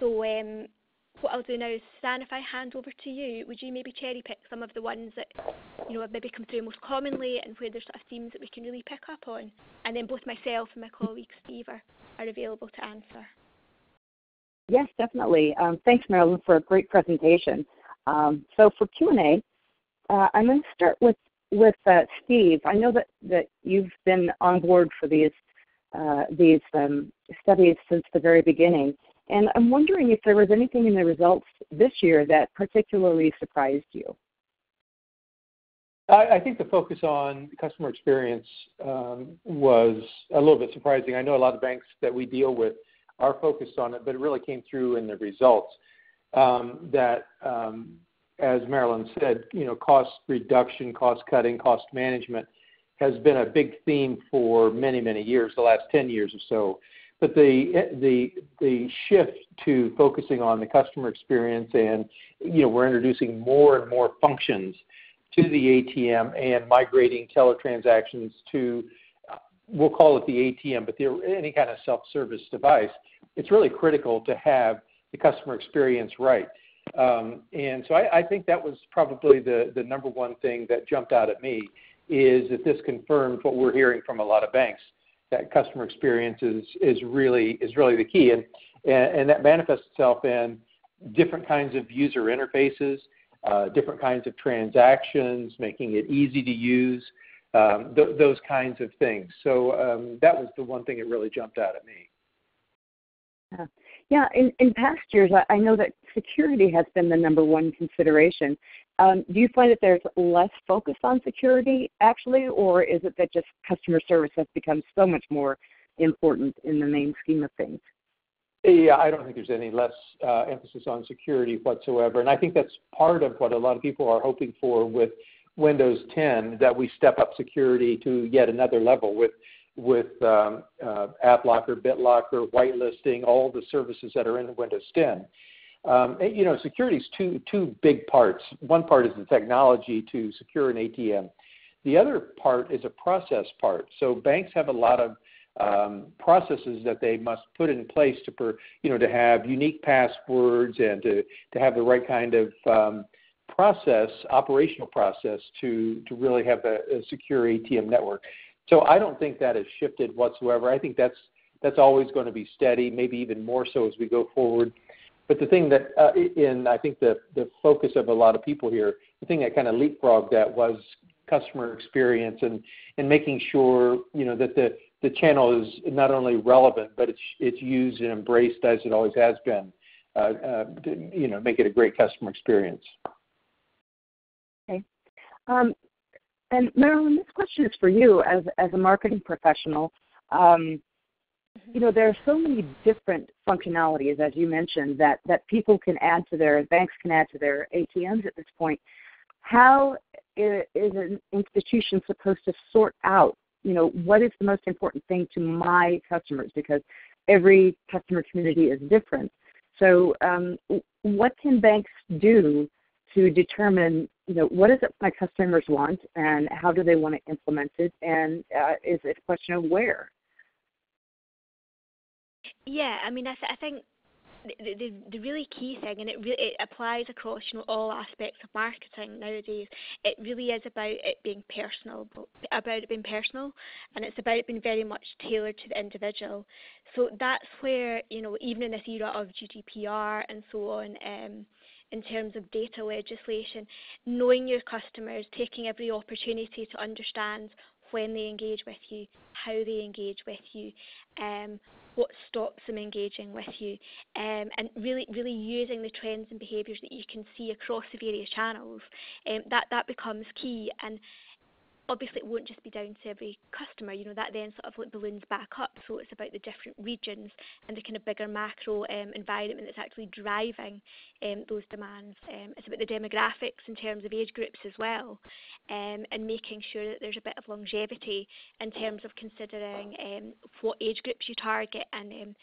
So what I'll do now is, Suzanne, if I hand over to you, would you maybe cherry pick some of the ones that have maybe come through most commonly and where there's sort of themes that we can really pick up on? And then both myself and my colleague Steve are available to answer. Yes, definitely. Thanks, Marilyn, for a great presentation. So for Q&A, I'm going to start with Steve. I know that you've been on board for these studies since the very beginning, and I'm wondering if there was anything in the results this year that particularly surprised you. I think the focus on customer experience was a little bit surprising. I know a lot of banks that we deal with are focused on it, but it really came through in the results that, as Marilyn said, cost reduction, cost cutting, cost management has been a big theme for many, many years, the last 10 years or so. But the shift to focusing on the customer experience, and we're introducing more and more functions to the ATM and migrating teller transactions to, we'll call it the ATM, but any kind of self-service device. It's really critical to have the customer experience right. And so I think that was probably the number one thing that jumped out at me, is that this confirmed what we're hearing from a lot of banks, that customer experience is really the key. And that manifests itself in different kinds of user interfaces, different kinds of transactions, making it easy to use, those kinds of things. So that was the one thing that really jumped out at me. Yeah, in past years, I know that security has been the number one consideration. Do you find that there's less focus on security, actually, or is it that just customer service has become so much more important in the main scheme of things? Yeah, I don't think there's any less emphasis on security whatsoever. And I think that's part of what a lot of people are hoping for with Windows 10, that we step up security to yet another level with App Locker, BitLocker, whitelisting, all the services that are in Windows 10. Security is two big parts. One part is the technology to secure an ATM. The other part is a process part. So banks have a lot of processes that they must put in place to have unique passwords and to have the right kind of operational process to really have a secure ATM network. So I don't think that has shifted whatsoever. I think that's always going to be steady, maybe even more so as we go forward. But the thing that, I think the focus of a lot of people here, the thing that kind of leapfrogged that was customer experience and making sure that the channel is not only relevant, but it's used and embraced as it always has been, to make it a great customer experience. Okay. And Marilyn, this question is for you as a marketing professional. There are so many different functionalities, as you mentioned, that people can add to banks can add to their ATMs at this point. How is an institution supposed to sort out, what is the most important thing to my customers? Because every customer community is different. So what can banks do to determine, what is it my customers want and how do they want to implement it? And is it a question of where? Yeah, I mean, I think the really key thing, and it applies across all aspects of marketing nowadays. It really is about it being personal, and it's about it being very much tailored to the individual. So that's where even in this era of GDPR and so on, in terms of data legislation, knowing your customers, taking every opportunity to understand when they engage with you, how they engage with you, what stops them engaging with you, and really using the trends and behaviours that you can see across the various channels. That becomes key, and obviously it won't just be down to every customer, that then sort of balloons back up. So it's about the different regions and the kind of bigger macro environment that's actually driving those demands. It's about the demographics in terms of age groups as well, and making sure that there's a bit of longevity in terms of considering what age groups you target and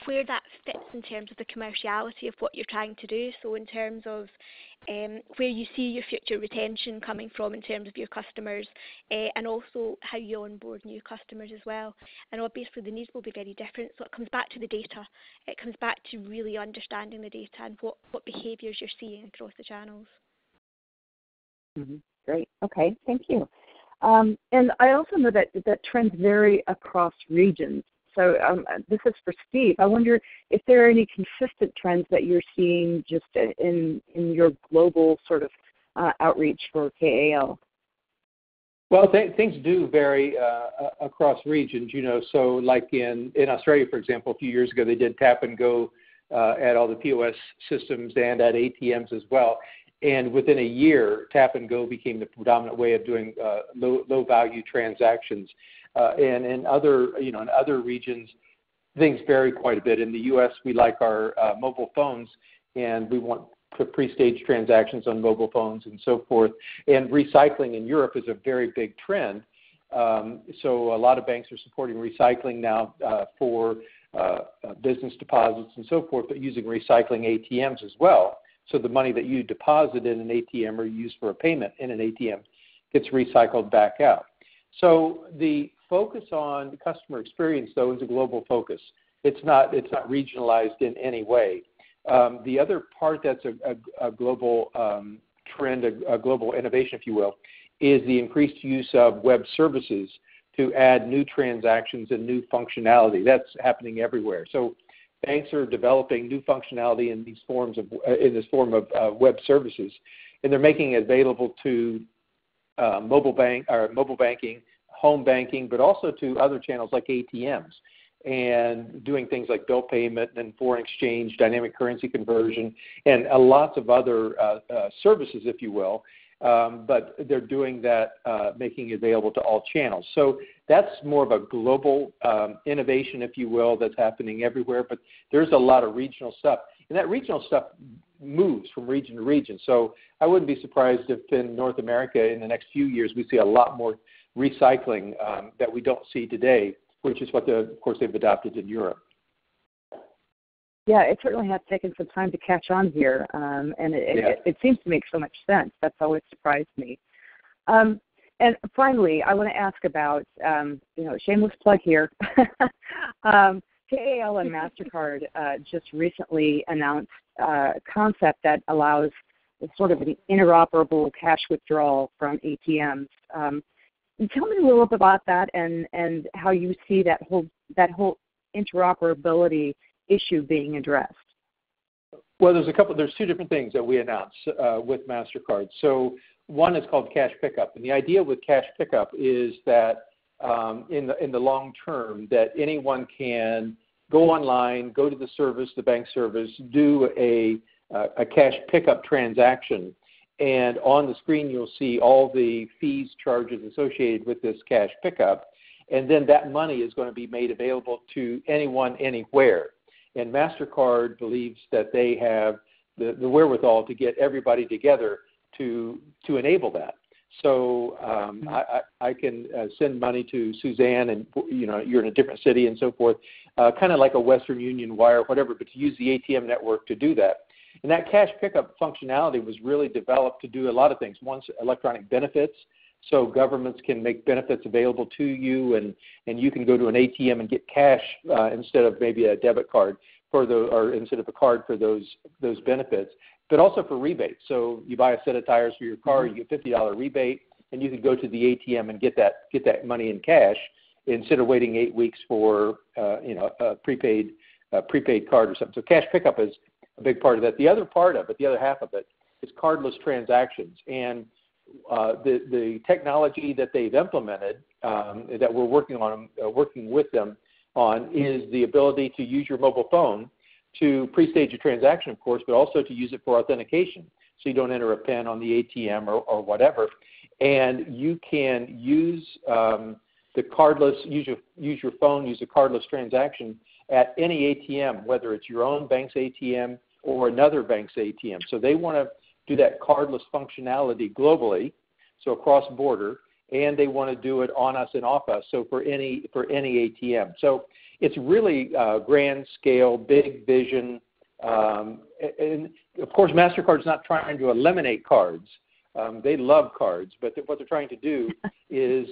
where that fits in terms of the commerciality of what you're trying to do. So in terms of where you see your future retention coming from in terms of your customers, and also how you onboard new customers as well. And obviously the needs will be very different, so it comes back to the data. It comes back to really understanding the data and what behaviours you're seeing across the channels. Great. Okay, thank you. And I also know that trends vary across regions. So this is for Steve. I wonder if there are any consistent trends that you're seeing just in your global sort of outreach for KAL. Well, things do vary across regions, So like in Australia, for example, a few years ago, they did tap and go at all the POS systems and at ATMs as well. And within a year, tap and go became the predominant way of doing low value transactions. And in other regions, things vary quite a bit. In the U.S., we like our mobile phones, and we want to pre-stage transactions on mobile phones and so forth. And recycling in Europe is a very big trend. So a lot of banks are supporting recycling now for business deposits and so forth, but using recycling ATMs as well. So the money that you deposit in an ATM or use for a payment in an ATM gets recycled back out. So the focus on customer experience, though, is a global focus. It's not regionalized in any way. The other part that's a global trend, a global innovation, if you will, is the increased use of web services to add new transactions and new functionality. That's happening everywhere. So banks are developing new functionality in this form of web services, and they're making it available to mobile banking, home banking, but also to other channels like ATMs, and doing things like bill payment and foreign exchange, dynamic currency conversion, and lots of other services, if you will. But they're doing that, making it available to all channels. So that's more of a global innovation, if you will, that's happening everywhere. But there's a lot of regional stuff. And that regional stuff moves from region to region. So I wouldn't be surprised if in North America in the next few years we see a lot more recycling that we don't see today, which is what, of course, they've adopted in Europe. Yeah, it certainly has taken some time to catch on here, and it seems to make so much sense. That's always surprised me. And finally, I want to ask about, shameless plug here. KAL and MasterCard just recently announced a concept that allows sort of an interoperable cash withdrawal from ATMs. Tell me a little bit about that and how you see that whole interoperability issue being addressed. Well, there's two different things that we announced with MasterCard. So one is called cash pickup. And the idea with cash pickup is that in the long term, that anyone can go online, go to the service, the bank service, do a cash pickup transaction. And on the screen, you'll see all the fees, charges associated with this cash pickup. And then that money is going to be made available to anyone, anywhere. And MasterCard believes that they have the wherewithal to get everybody together to enable that. So I can send money to Suzanne, and you're in a different city and so forth, kind of like a Western Union wire, whatever, but to use the ATM network to do that. And that cash pickup functionality was really developed to do a lot of things. One's electronic benefits, so governments can make benefits available to you, and you can go to an ATM and get cash instead of maybe a debit card or instead of a card for those benefits, but also for rebates. So you buy a set of tires for your car, you get $50 rebate, and you can go to the ATM and get that money in cash instead of waiting 8 weeks for a prepaid card or something. So cash pickup is a big part of that. The other part of it, the other half of it, is cardless transactions. And the technology that they've implemented that we're working with them on is the ability to use your mobile phone to pre-stage a transaction, of course, but also to use it for authentication. So you don't enter a PIN on the ATM or whatever. And you can use the cardless, use your phone, use a cardless transaction at any ATM, whether it's your own bank's ATM or another bank's ATM. So they want to do that cardless functionality globally, so across border, and they want to do it on us and off us, so for any ATM. So it's really grand scale, big vision, and of course MasterCard's not trying to eliminate cards. They love cards, but what they're trying to do is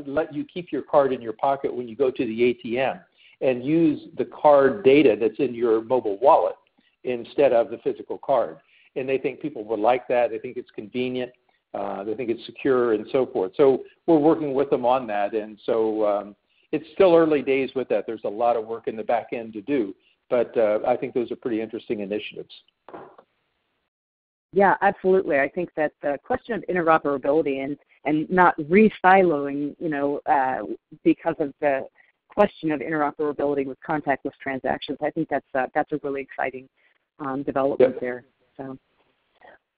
let you keep your card in your pocket when you go to the ATM and use the card data that's in your mobile wallet instead of the physical card. And they think people will like that. They think it's convenient. They think it's secure and so forth. So we're working with them on that. And so it's still early days with that. There's a lot of work in the back end to do. But I think those are pretty interesting initiatives. Yeah, absolutely. I think that the question of interoperability and not re-siloing, because of the question of interoperability with contactless transactions, I think that's a really exciting development there. So,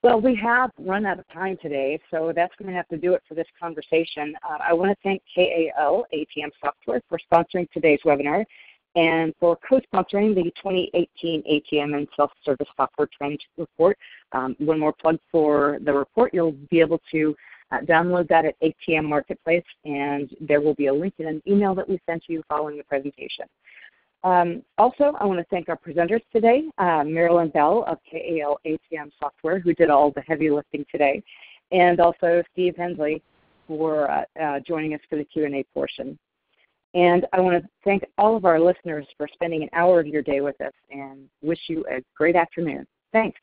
well, we have run out of time today, so that's going to have to do it for this conversation. I want to thank KAL ATM Software for sponsoring today's webinar and for co-sponsoring the 2018 ATM and Self-Service Software Trend Report. One more plug for the report. You'll be able to download that at ATM Marketplace, and there will be a link in an email that we sent you following the presentation. Also, I want to thank our presenters today, Marilyn Bell of KAL ATM Software, who did all the heavy lifting today, and also Steve Hensley for joining us for the Q&A portion. And I want to thank all of our listeners for spending an hour of your day with us and wish you a great afternoon. Thanks.